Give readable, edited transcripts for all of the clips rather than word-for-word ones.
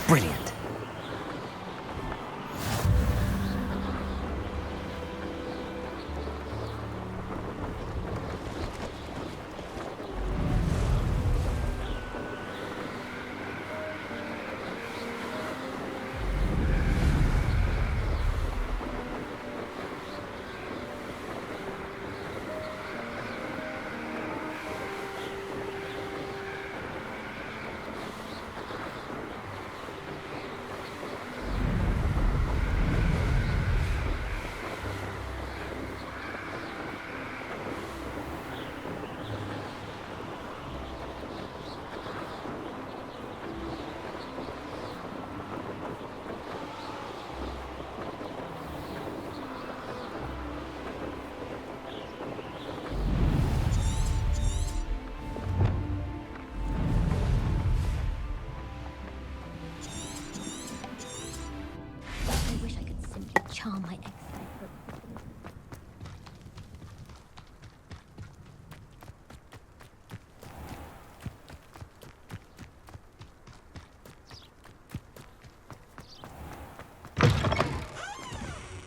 Brilliant. Charm my ex.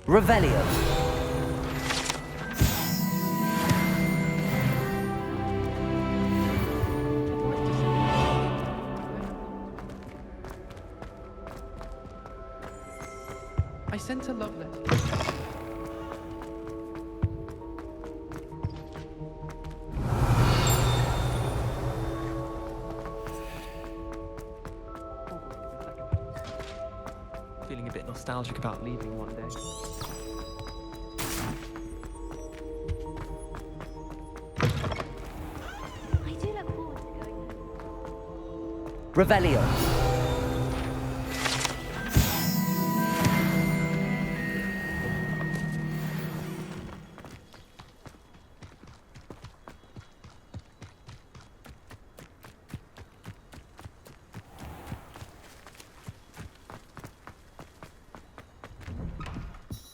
Revelio. I sent a love letter. Feeling a bit nostalgic about leaving one day. I do look forward to going home. Revelio.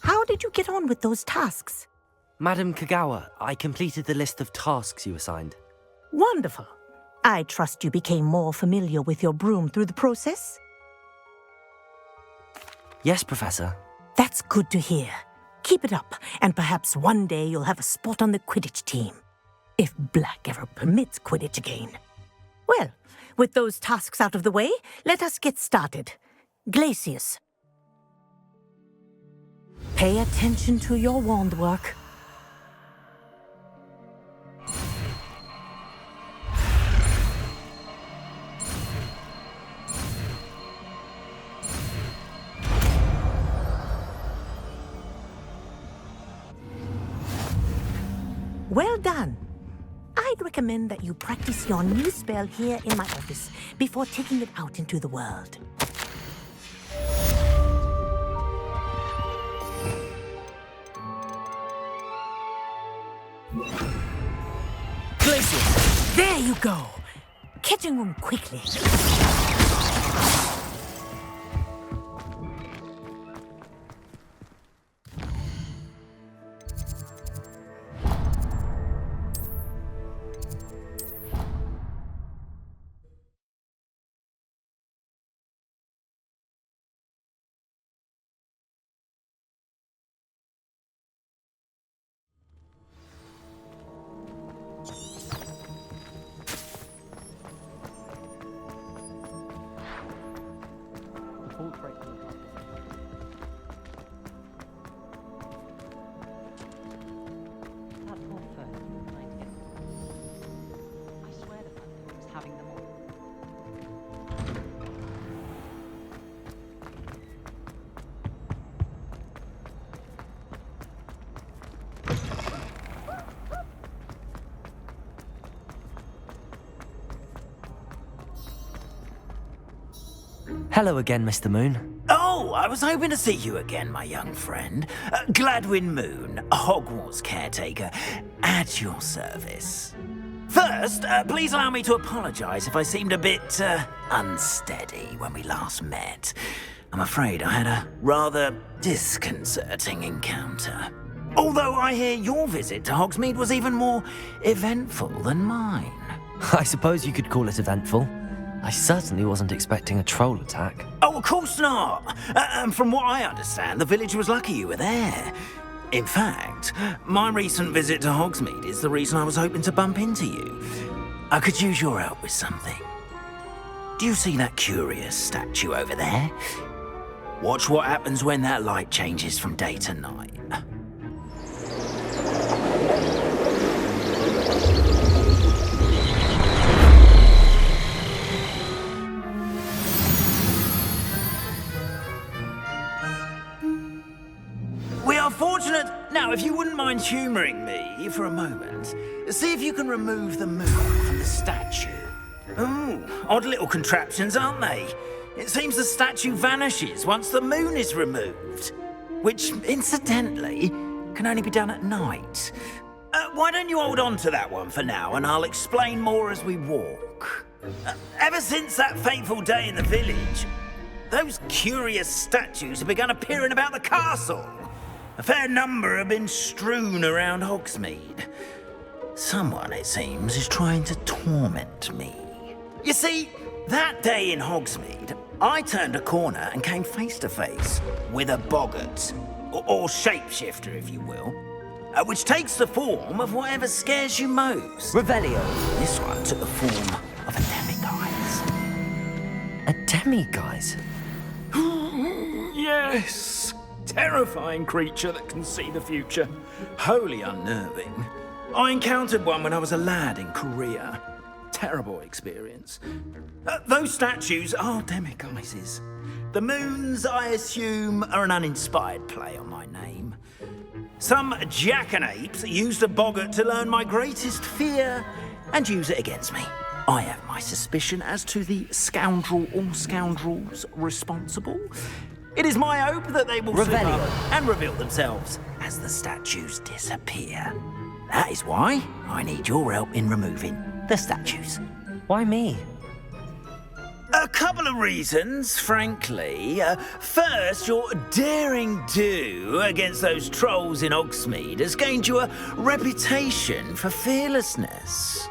How did you get on with those tasks? Madam Kagawa, I completed the list of tasks you assigned. Wonderful. I trust you became more familiar with your broom through the process? Yes, Professor. That's good to hear. Keep it up, and perhaps one day you'll have a spot on the Quidditch team. If Black ever permits Quidditch again. Well, with those tasks out of the way, let us get started. Glacius. Pay attention to your wand work. Well done. I'd recommend that you practice your new spell here in my office before taking it out into the world. Glacius! There you go. Catching them quickly. Hello again, Mr. Moon. Oh, I was hoping to see you again, my young friend. Gladwin Moon, Hogwarts caretaker, at your service. First, please allow me to apologize if I seemed a bit unsteady when we last met. I'm afraid I had a rather disconcerting encounter. Although I hear your visit to Hogsmeade was even more eventful than mine. I suppose you could call it eventful. I certainly wasn't expecting a troll attack. Oh, of course not. And from what I understand, the village was lucky you were there. In fact, my recent visit to Hogsmeade is the reason I was hoping to bump into you. I could use your help with something. Do you see that curious statue over there? Watch what happens when that light changes from day to night. We are fortunate. Now, if you wouldn't mind humouring me for a moment, see if you can remove the moon from the statue. Ooh, odd little contraptions, aren't they? It seems the statue vanishes once the moon is removed, which, incidentally, can only be done at night. Why don't you hold on to that one for now, and I'll explain more as we walk. Ever since that fateful day in the village, those curious statues have begun appearing about the castle. A fair number have been strewn around Hogsmeade. Someone, it seems, is trying to torment me. You see, that day in Hogsmeade, I turned a corner and came face to face with a boggart, or shapeshifter, if you will, which takes the form of whatever scares you most. Revelio. This one took the form of a demiguise. A demiguise? Yes! Terrifying creature that can see the future. Wholly unnerving. I encountered one when I was a lad in Korea. Terrible experience. Those statues are demiguises. The moons, I assume, are an uninspired play on my name. Some jackanapes used a boggart to learn my greatest fear and use it against me. I have my suspicion as to the scoundrel or scoundrels responsible. It is my hope that they will slip up and reveal themselves as the statues disappear. That is why I need your help in removing the statues. Why me? A couple of reasons, frankly. First, your daring do against those trolls in Hogsmeade has gained you a reputation for fearlessness.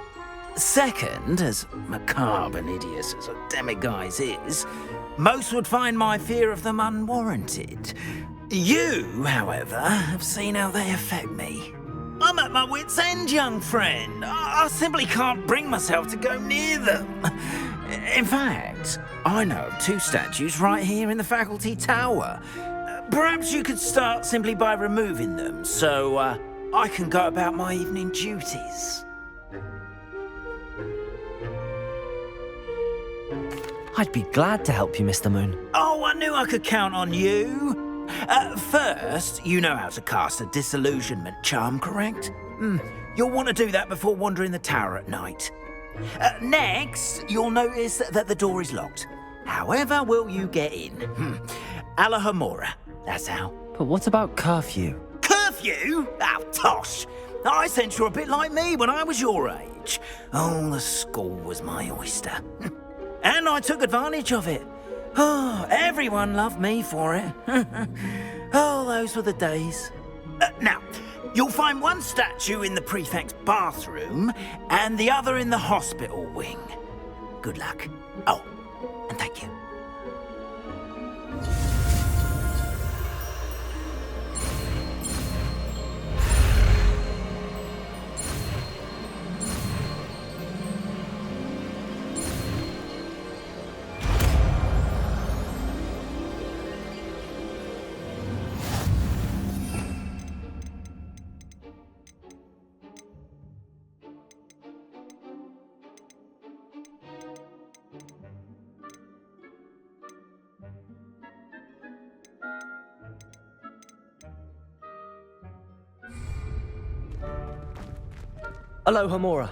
Second, as macabre and hideous as a demiguise is, most would find my fear of them unwarranted. You, however, have seen how they affect me. I'm at my wit's end, young friend. I simply can't bring myself to go near them. In fact, I know of two statues right here in the faculty tower. Perhaps you could start simply by removing them, so I can go about my evening duties. I'd be glad to help you, Mr. Moon. Oh, I knew I could count on you. First, you know how to cast a disillusionment charm, correct? You'll want to do that before wandering the tower at night. Next, you'll notice that the door is locked. However will you get in? Alahomora, that's how. But what about curfew? Curfew? Oh, tosh. I sense you're a bit like me when I was your age. Oh, the school was my oyster. And I took advantage of it. Oh, everyone loved me for it. Oh, those were the days. Now, you'll find one statue in the prefect's bathroom and the other in the hospital wing. Good luck. Oh, and thank you. Aloha, Mora.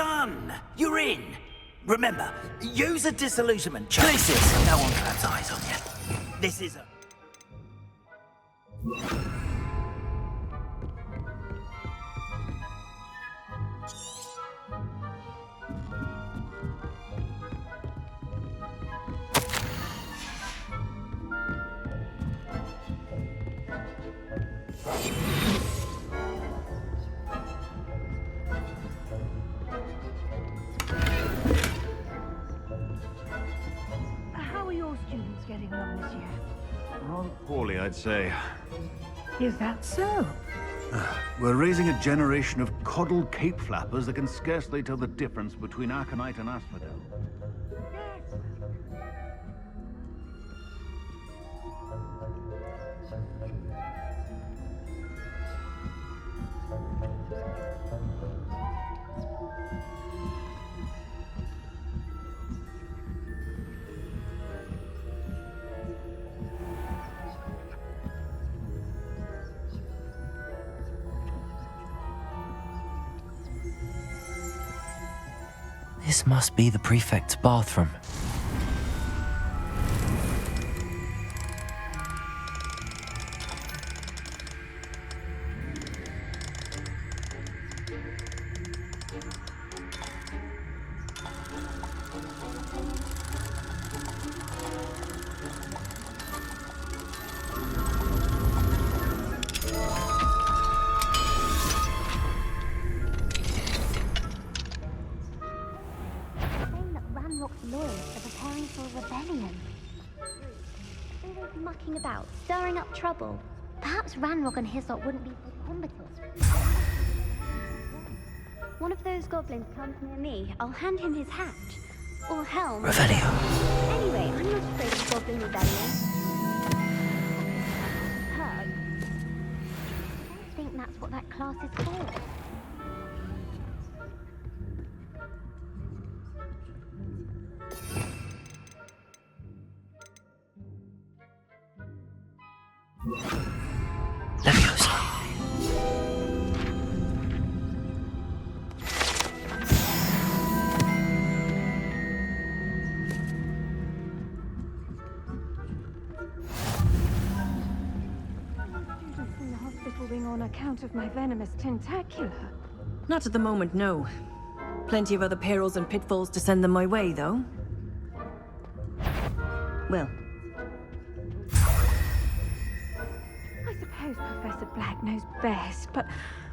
done! You're in! Remember, use a disillusionment check. Places! No one claps eyes on you. This is a... How are your students getting along this year? Rather poorly, I'd say. Is that so? We're raising a generation of coddled cape flappers that can scarcely tell the difference between aconite and asphodel. This must be the prefect's bathroom. Saying that Ranrock's lawyers are preparing for a rebellion. Always mucking about, stirring up trouble. Perhaps Ranrock and his lot wouldn't be so combative. One of those goblins comes near me, I'll hand him his hat. Or helm. Revelio. Anyway, I'm not afraid of goblin rebellion. Hug. I don't think that's what that class is for. Leviosa. Students in the hospital wing on account of my venomous tentacula. Not at the moment, no. Plenty of other perils and pitfalls to send them my way, though. Well, I suppose Professor Black knows best, but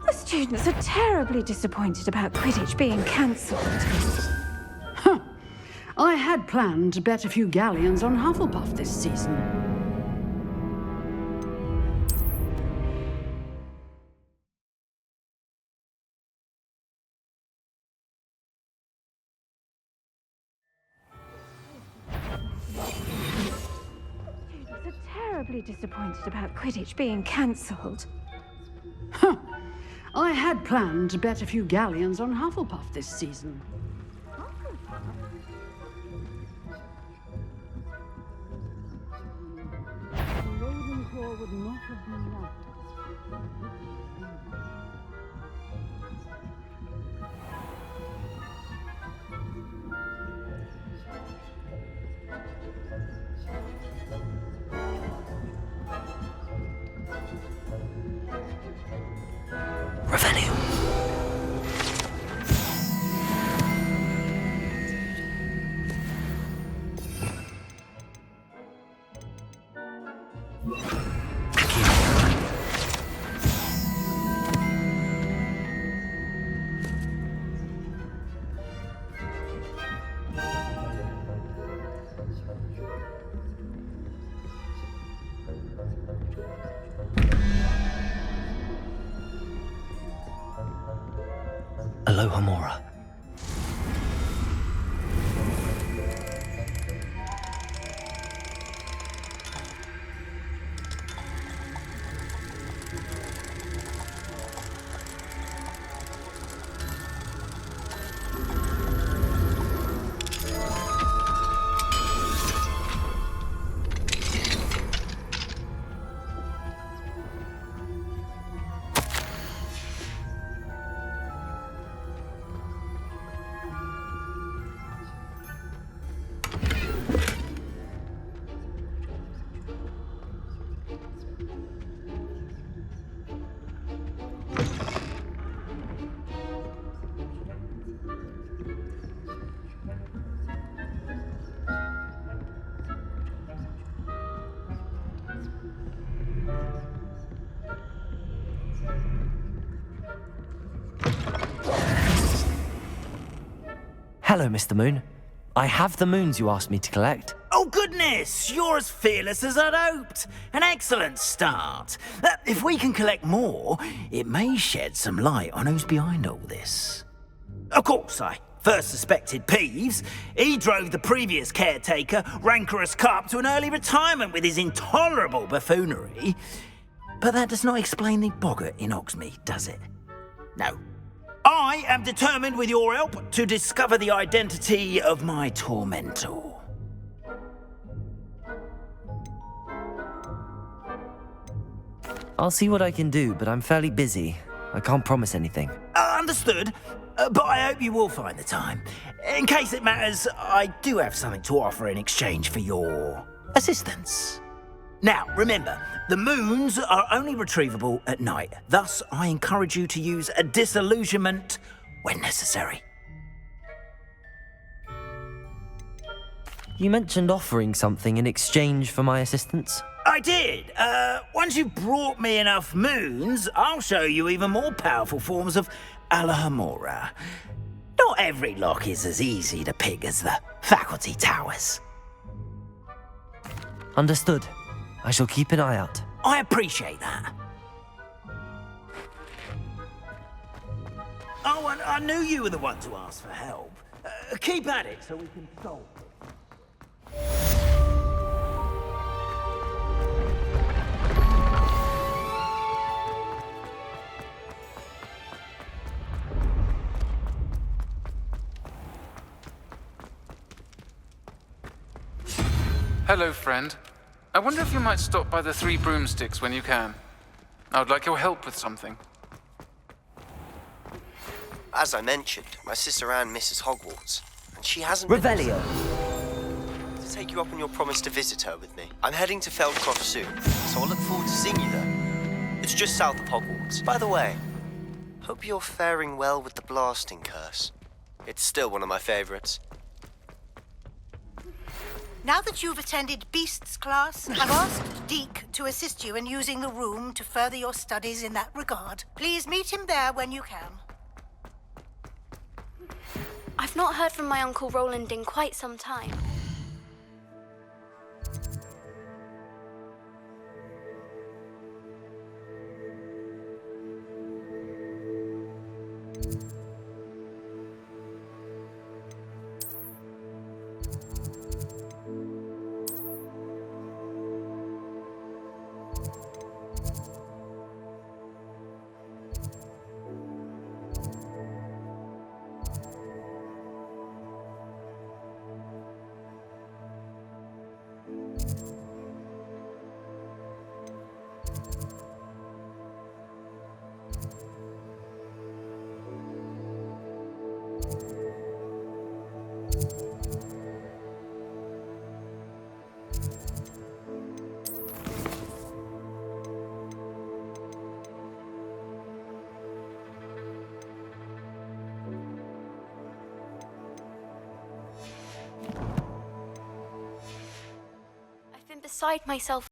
the students are terribly disappointed about Quidditch being cancelled. I had planned to bet a few galleons on Hufflepuff this season. Students are terribly disappointed about Quidditch being cancelled. I had planned to bet a few galleons on Hufflepuff this season. Ravenclaw would not have been loved. Revelio. Alohomora. Hello, Mr. Moon. I have the moons you asked me to collect. Oh, goodness! You're as fearless as I'd hoped. An excellent start. If we can collect more, it may shed some light on who's behind all this. Of course, I first suspected Peeves. He drove the previous caretaker, Rancorous Carp, to an early retirement with his intolerable buffoonery. But that does not explain the boggart in Hogsmeade, does it? No. I am determined, with your help, to discover the identity of my tormentor. I'll see what I can do, but I'm fairly busy. I can't promise anything. Understood, but I hope you will find the time. In case it matters, I do have something to offer in exchange for your assistance. Now, remember, the moons are only retrievable at night. Thus, I encourage you to use a disillusionment when necessary. You mentioned offering something in exchange for my assistance? I did. Once you've brought me enough moons, I'll show you even more powerful forms of Alahamora. Not every lock is as easy to pick as the faculty towers. Understood. I shall keep an eye out. I appreciate that. Oh, and I knew you were the one to ask for help. Keep at it so we can solve it. Hello, friend. I wonder if you might stop by the Three Broomsticks when you can. I would like your help with something. As I mentioned, my sister Anne misses Hogwarts, and she hasn't Revelio. to take you up on your promise to visit her with me. I'm heading to Feldcroft soon, so I'll look forward to seeing you there. It's just south of Hogwarts. By the way, hope you're faring well with the blasting curse. It's still one of my favorites. Now that you've attended Beasts class, I've asked Deke to assist you in using the room to further your studies in that regard. Please meet him there when you can. I've not heard from my Uncle Roland in quite some time. Beside myself.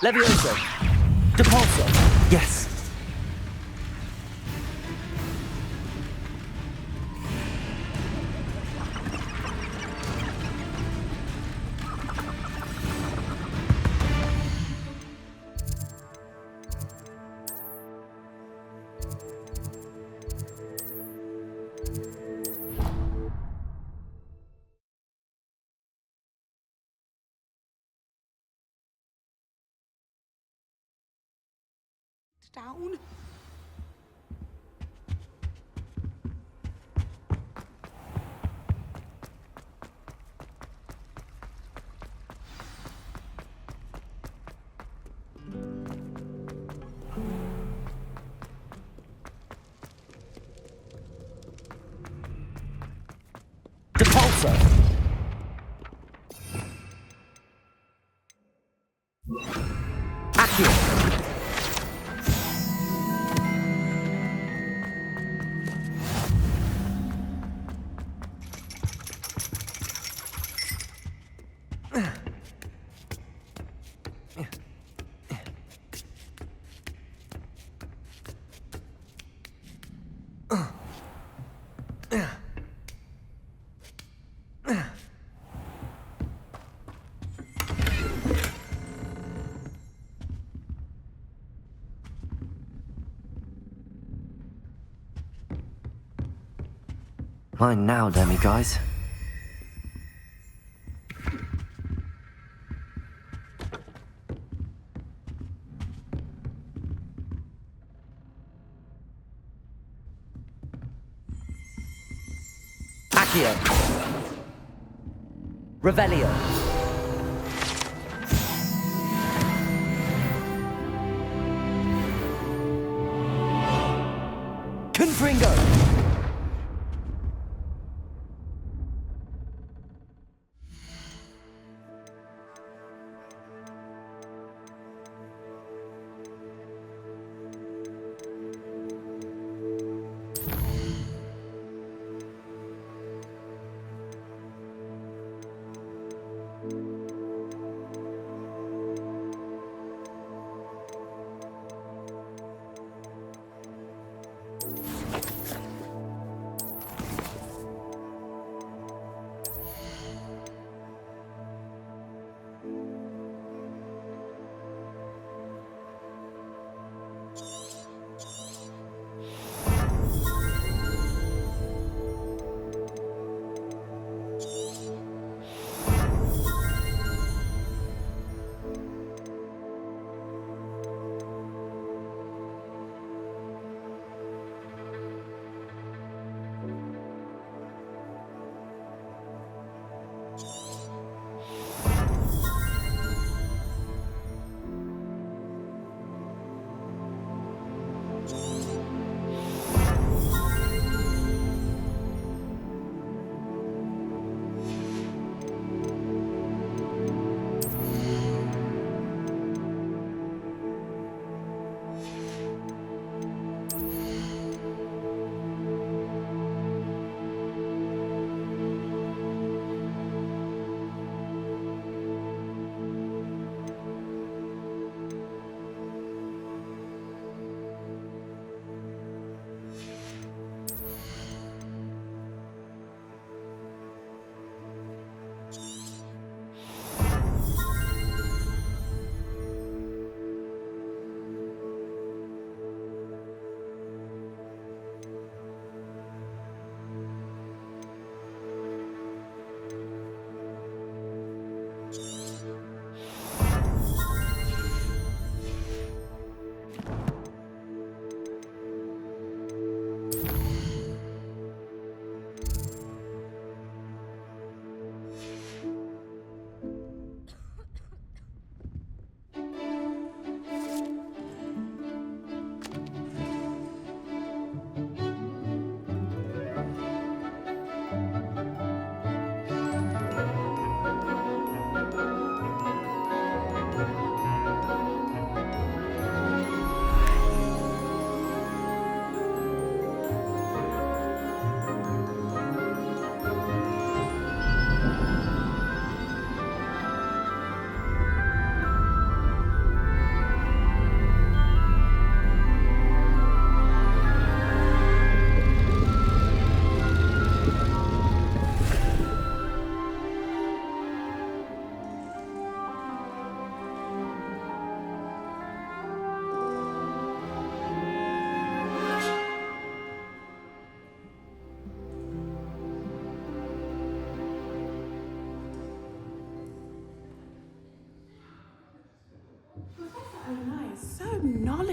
Levioso. Depulso. Yes. Down. Depulso. Accio. Mine now, demiguys. Accio. Revelio. Confringo.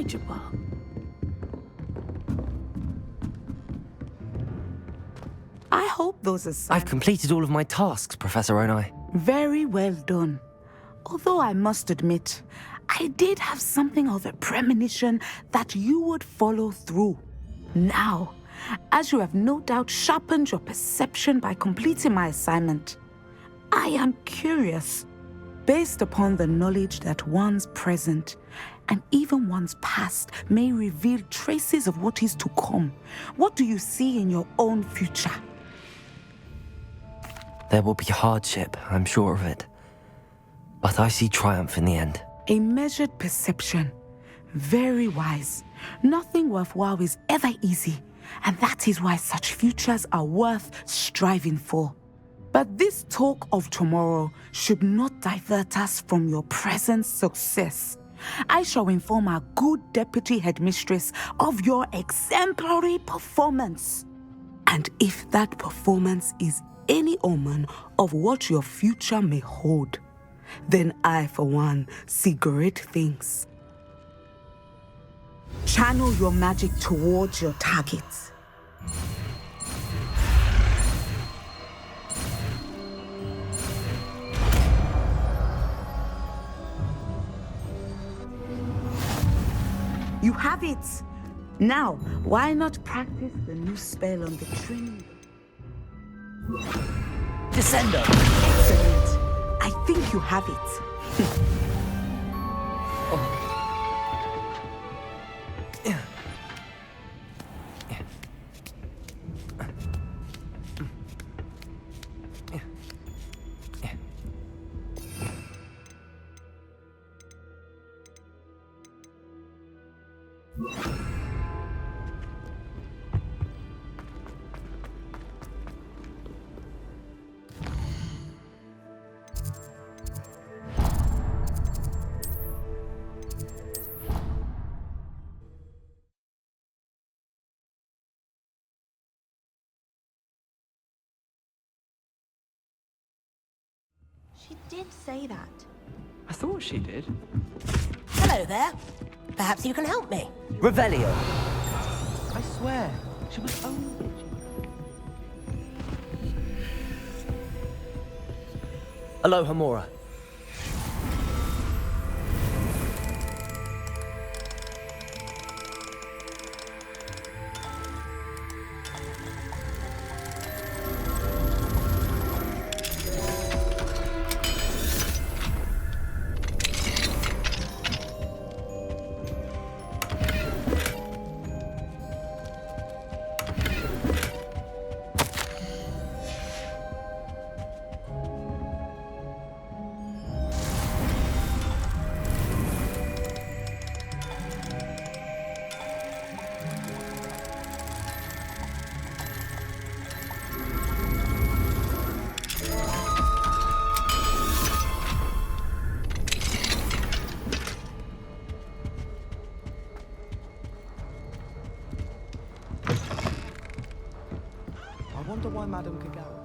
manageable. I hope those I've assignments... completed all of my tasks, Professor Onai. Very well done. Although I must admit, I did have something of a premonition that you would follow through. Now, as you have no doubt sharpened your perception by completing my assignment, I am curious, based upon the knowledge that one's present and even one's past may reveal traces of what is to come. What do you see in your own future? There will be hardship, I'm sure of it. But I see triumph in the end. A measured perception. Very wise. Nothing worthwhile is ever easy, and that is why such futures are worth striving for. But this talk of tomorrow should not divert us from your present success. I shall inform our good deputy headmistress of your exemplary performance. And if that performance is any omen of what your future may hold, then I, for one, see great things. Channel your magic towards your targets. You have it! Now, why not practice the new spell on the training? Descendo! Excellent. I think you have it. She did say that. I thought she did. Hello there. Perhaps you can help me. Revelio. I swear, she was only... Aloha Mora. I wonder why Madame Kagawa...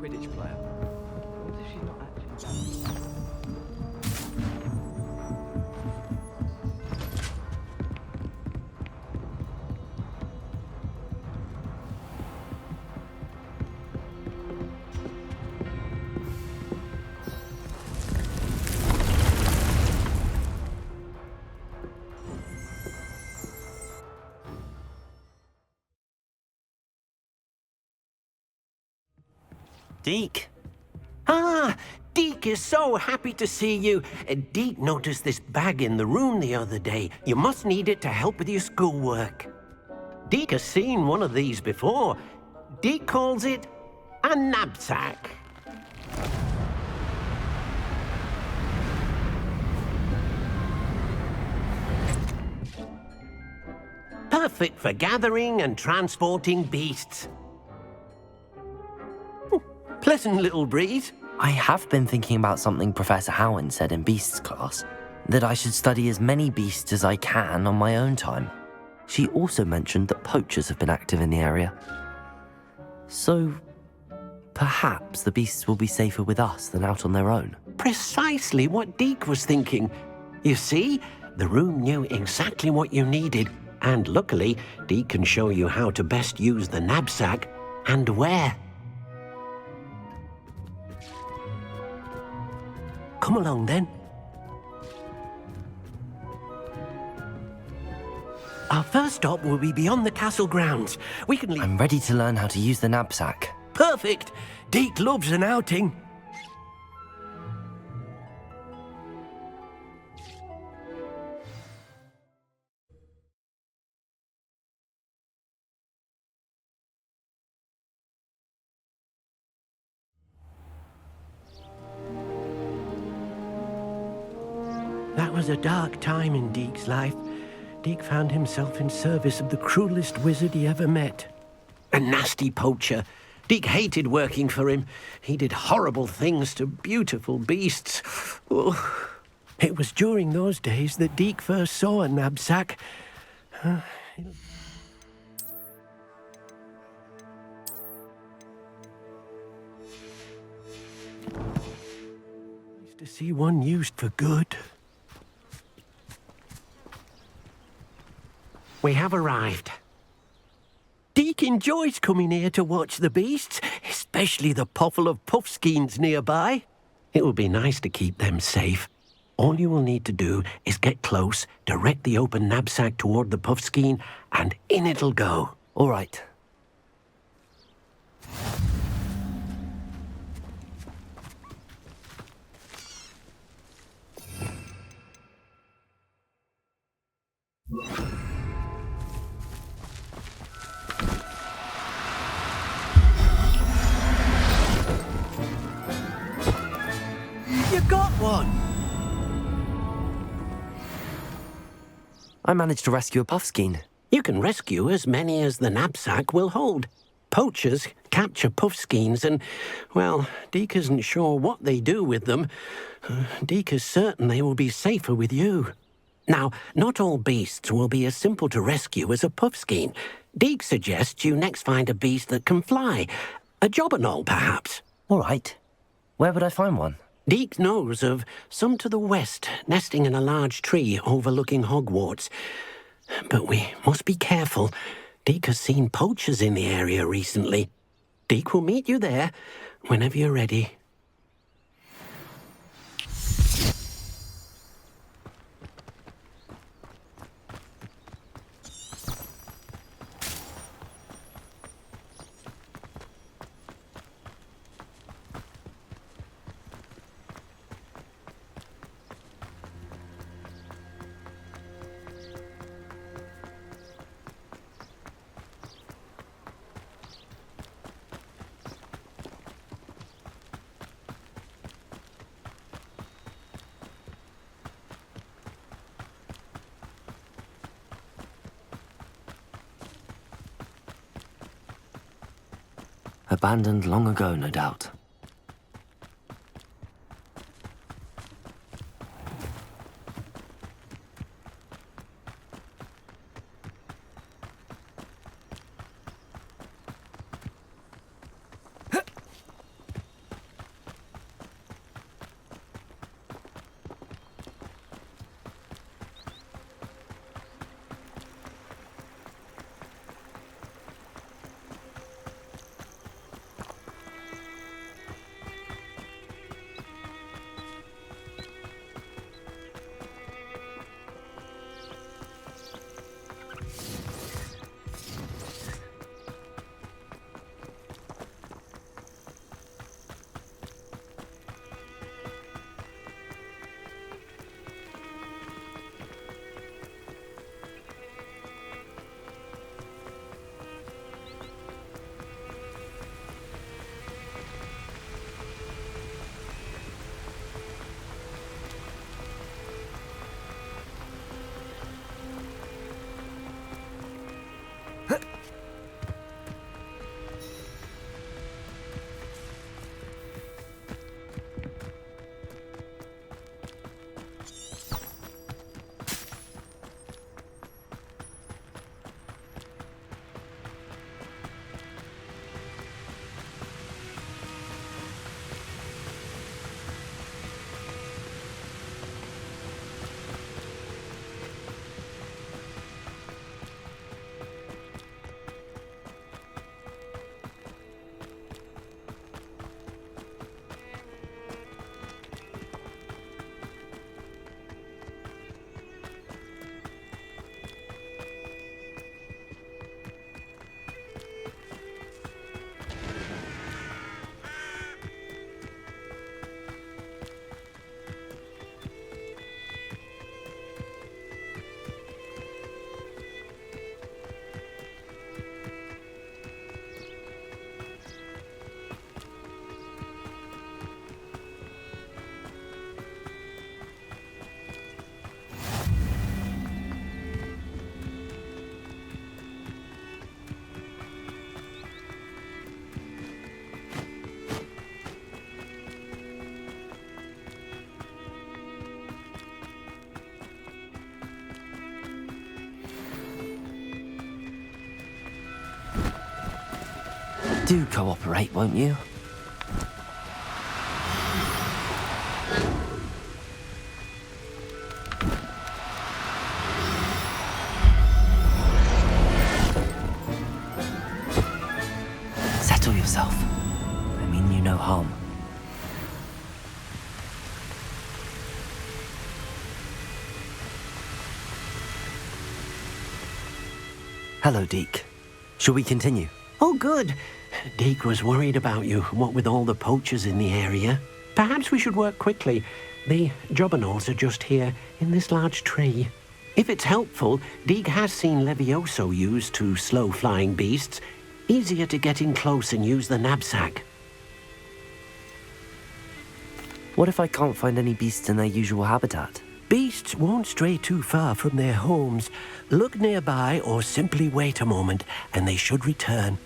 Quidditch player. What if she's not actually... Deke. Ah, Deke is so happy to see you. Deke noticed this bag in the room the other day. You must need it to help with your schoolwork. Deke has seen one of these before. Deke calls it a knapsack. Perfect for gathering and transporting beasts. Pleasant little breeze. I have been thinking about something Professor Howard said in Beasts class, that I should study as many beasts as I can on my own time. She also mentioned that poachers have been active in the area. So, perhaps the beasts will be safer with us than out on their own. Precisely what Deke was thinking. You see, the room knew exactly what you needed, and luckily, Deke can show you how to best use the knapsack and where. Come along then. Our first stop will be beyond the castle grounds. We can leave. I'm ready to learn how to use the knapsack. Perfect! Deke loves an outing. That was a dark time in Deke's life. Deke found himself in service of the cruelest wizard he ever met. A nasty poacher. Deke hated working for him. He did horrible things to beautiful beasts. Oh. It was during those days that Deke first saw a knapsack. Nice to see one used for good. We have arrived. Deke enjoys coming here to watch the beasts, especially the potful of puffskeins nearby. It will be nice to keep them safe. All you will need to do is get close, direct the open knapsack toward the puffskein, and in it'll go. All right. You got one! I managed to rescue a puffskein. You can rescue as many as the knapsack will hold. Poachers capture puffskeins and, well, Deke isn't sure what they do with them. Deke is certain they will be safer with you. Now, not all beasts will be as simple to rescue as a puffskein. Deke suggests you next find a beast that can fly. A jobberknoll, perhaps. All right. Where would I find one? Deke knows of some to the west, nesting in a large tree overlooking Hogwarts. But we must be careful. Deke has seen poachers in the area recently. Deke will meet you there whenever you're ready. Abandoned long ago, no doubt. Do cooperate, won't you? Settle yourself. I mean you no harm. Hello, Deke. Shall we continue? Oh, good. Deke was worried about you, what with all the poachers in the area. Perhaps we should work quickly. The jobberknolls are just here, in this large tree. If it's helpful, Deke has seen Levioso used to slow flying beasts. Easier to get in close and use the knapsack. What if I can't find any beasts in their usual habitat? Beasts won't stray too far from their homes. Look nearby or simply wait a moment, and they should return.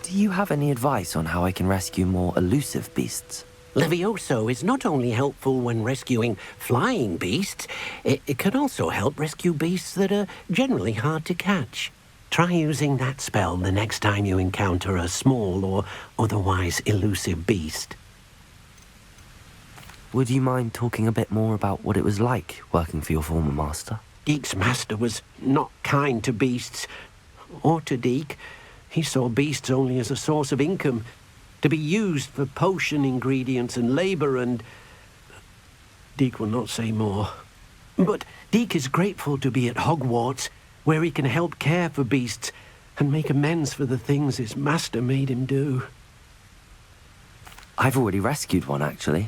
Do you have any advice on how I can rescue more elusive beasts? Levioso is not only helpful when rescuing flying beasts, it can also help rescue beasts that are generally hard to catch. Try using that spell the next time you encounter a small or otherwise elusive beast. Would you mind talking a bit more about what it was like working for your former master? Deke's master was not kind to beasts, or to Deke. He saw beasts only as a source of income, to be used for potion ingredients and labor, and Deke will not say more. But Deke is grateful to be at Hogwarts, where he can help care for beasts and make amends for the things his master made him do. I've already rescued one, actually.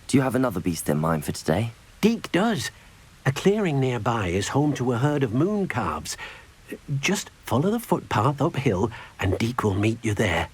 Do you have another beast in mind for today? Deke does. A clearing nearby is home to a herd of moon calves. Just follow the footpath uphill, and Deke will meet you there.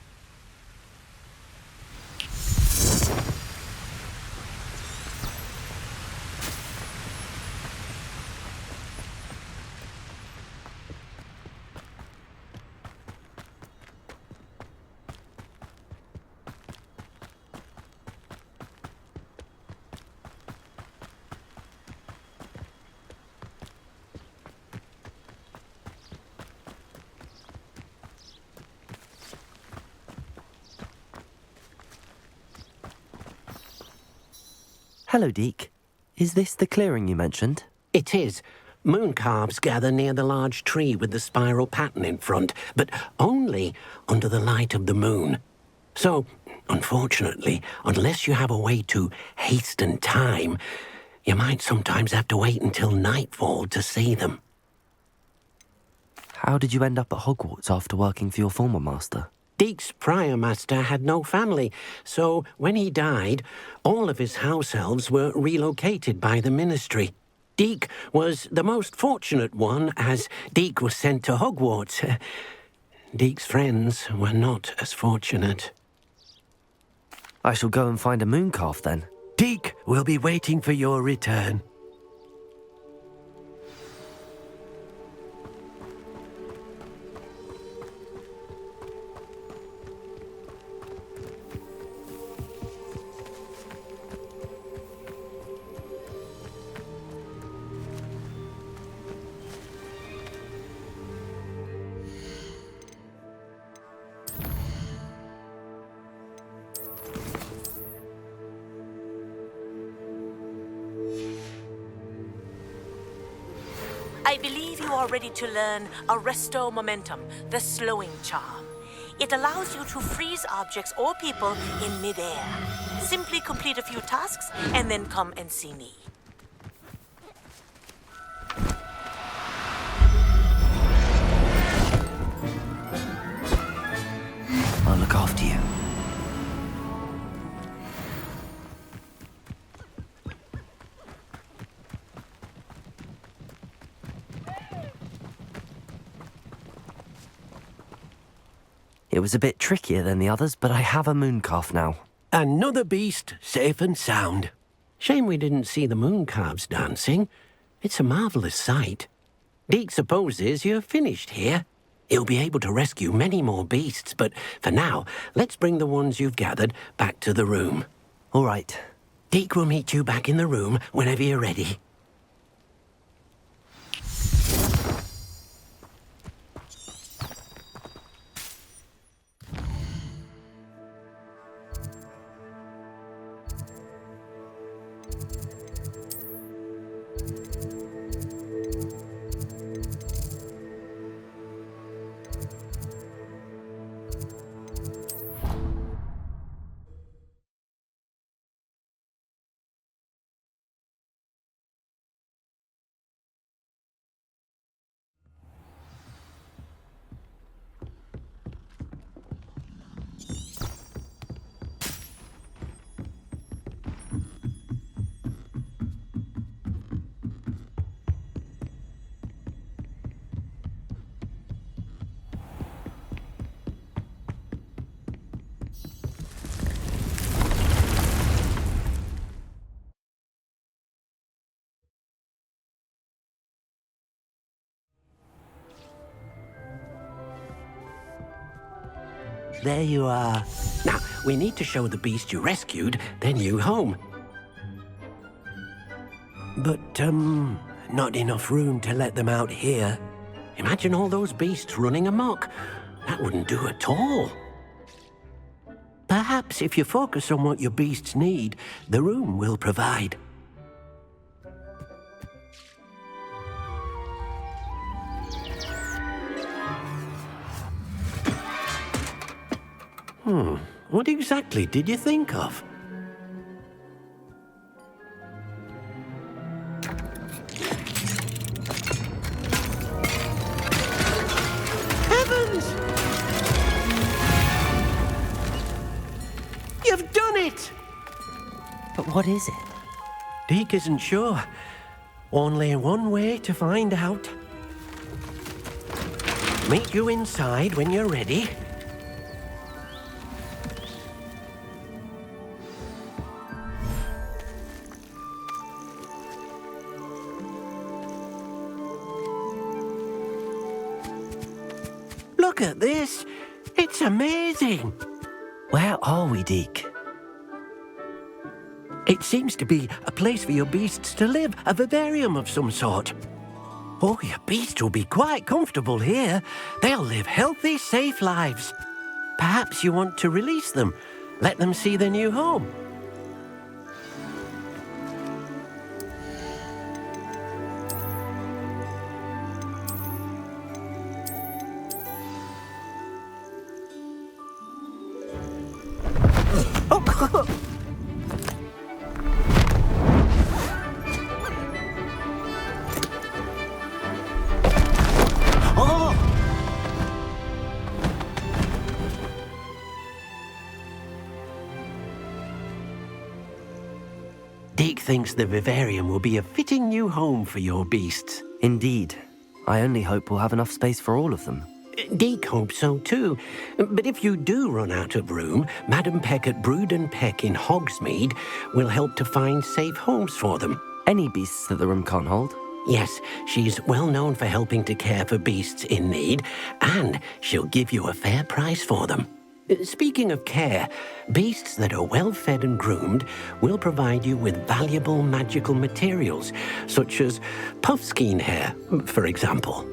Hello, Deke. Is this the clearing you mentioned? It is. Moon calves gather near the large tree with the spiral pattern in front, but only under the light of the moon. So, unfortunately, unless you have a way to hasten time, you might sometimes have to wait until nightfall to see them. How did you end up at Hogwarts after working for your former master? Deke's prior master had no family, so when he died, all of his house elves were relocated by the ministry. Deke was the most fortunate one, as Deke was sent to Hogwarts. Deke's friends were not as fortunate. I shall go and find a moon calf then. Deke will be waiting for your return. I believe you are ready to learn Arresto Momentum, the slowing charm. It allows you to freeze objects or people in midair. Simply complete a few tasks and then come and see me. I'll look after you. It was a bit trickier than the others, but I have a moon calf now. Another beast, safe and sound. Shame we didn't see the moon calves dancing. It's a marvellous sight. Deke supposes you're finished here. He'll be able to rescue many more beasts, but for now, let's bring the ones you've gathered back to the room. All right. Deke will meet you back in the room whenever you're ready. there you are. Now, we need to show the beast you rescued their new home. But, not enough room to let them out here. Imagine all those beasts running amok. That wouldn't do at all. Perhaps if you focus on what your beasts need, the room will provide. What exactly did you think of? Heavens! You've done it! But what is it? Deke isn't sure. Only one way to find out. Meet you inside when you're ready. Look at this. It's amazing. Where are we, Deke? It seems to be a place for your beasts to live, a vivarium of some sort. Oh, your beasts will be quite comfortable here. They'll live healthy, safe lives. Perhaps you want to release them, let them see their new home. Deke thinks the vivarium will be a fitting new home for your beasts. Indeed. I only hope we'll have enough space for all of them. Deke hopes so too. But if you do run out of room, Madam Peck at Brood and Peck in Hogsmeade will help to find safe homes for them. Any beasts that the room can't hold? Yes, she's well known for helping to care for beasts in need, and she'll give you a fair price for them. Speaking of care, beasts that are well fed and groomed will provide you with valuable magical materials, such as puffskein hair, for example.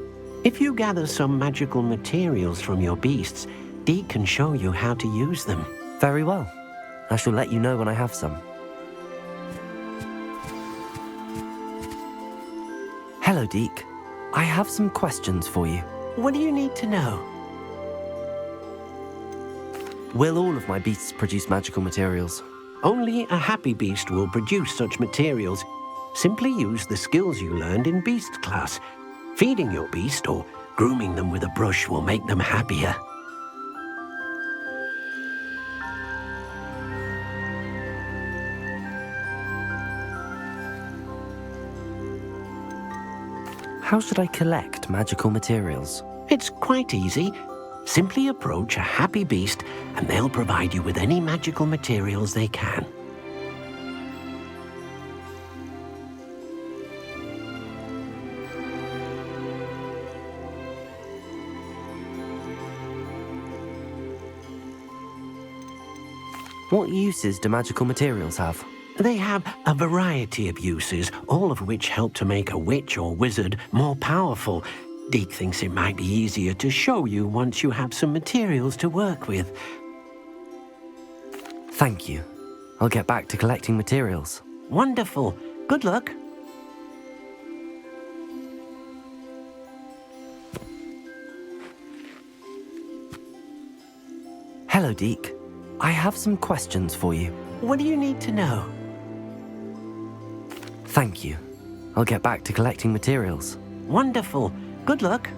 If you gather some magical materials from your beasts, Deke can show you how to use them. Very well. I shall let you know when I have some. Hello, Deke. I have some questions for you. What do you need to know? Will all of my beasts produce magical materials? Only a happy beast will produce such materials. Simply use the skills you learned in beast class. Feeding your beast or grooming them with a brush will make them happier. How should I collect magical materials? It's quite easy. Simply approach a happy beast and they'll provide you with any magical materials they can. What uses do magical materials have? They have a variety of uses, all of which help to make a witch or wizard more powerful. Deke thinks it might be easier to show you once you have some materials to work with. Thank you. I'll get back to collecting materials. Wonderful. Good luck. Hello, Deke. I have some questions for you. What do you need to know? Thank you. I'll get back to collecting materials. Wonderful. Good luck.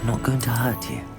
not going to hurt you.